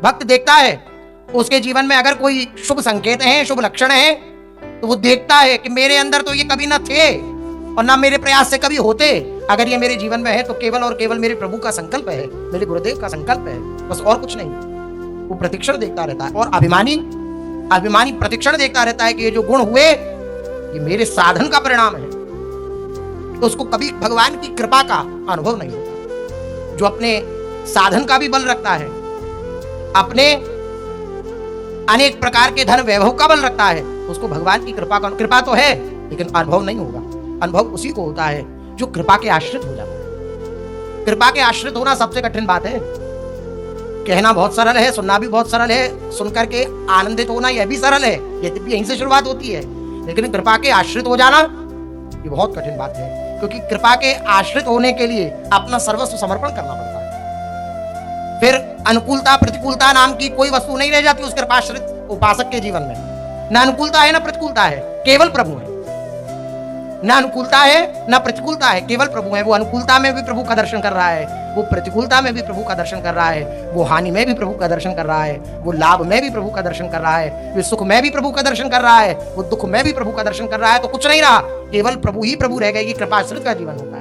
भक्त देखता है उसके जीवन में अगर कोई शुभ संकेत हैं, शुभ लक्षण हैं, तो वो देखता है कि मेरे अंदर तो ये कभी ना थे और ना मेरे प्रयास से कभी होते। अगर ये मेरे जीवन में है तो केवल और केवल मेरे प्रभु का संकल्प है, मेरे गुरुदेव का संकल्प है, बस और कुछ नहीं। वो प्रतिक्षण देखता रहता है और अभिमानी प्रतिक्षण देखता रहता है कि ये जो गुण हुए ये मेरे साधन का परिणाम है। तो उसको कभी भगवान की कृपा का अनुभव नहीं होता। जो अपने साधन का भी बल रखता है, अपने अनेक प्रकार के धन वैभव का बल रखता है, उसको भगवान की कृपा तो है लेकिन अनुभव नहीं होगा। अनुभव उसी को होता है जो कृपा के आश्रित हो जाता है। कृपा के आश्रित होना सबसे कठिन बात है। कहना बहुत सरल है, सुनना भी बहुत सरल है, सुनकर के आनंदित होना यह भी सरल है, यद्यपि यहीं से शुरुआत होती है। लेकिन कृपा के आश्रित हो जाना ये बहुत कठिन बात है, क्योंकि कृपा के आश्रित होने के लिए अपना सर्वस्व समर्पण करना पड़ता है। फिर अनुकूलता प्रतिकूलता नाम की कोई वस्तु नहीं रह जाती उस कृपाश्रित उपासक के जीवन में। न अनुकूलता है न प्रतिकूलता है, केवल प्रभु है। न अनुकूलता है न प्रतिकूलता है, केवल प्रभु है। वो अनुकूलता में भी प्रभु का दर्शन कर रहा है, वो प्रतिकूलता में भी प्रभु का दर्शन कर रहा है, वो हानि में भी प्रभु का दर्शन कर रहा है, वो लाभ में भी प्रभु का दर्शन कर रहा है, वो सुख में भी प्रभु का दर्शन कर रहा है, वो दुख में भी प्रभु का दर्शन कर रहा है। तो कुछ नहीं रहा, केवल प्रभु ही प्रभु रह गए। ये कृपाश्रित का जीवन होगा।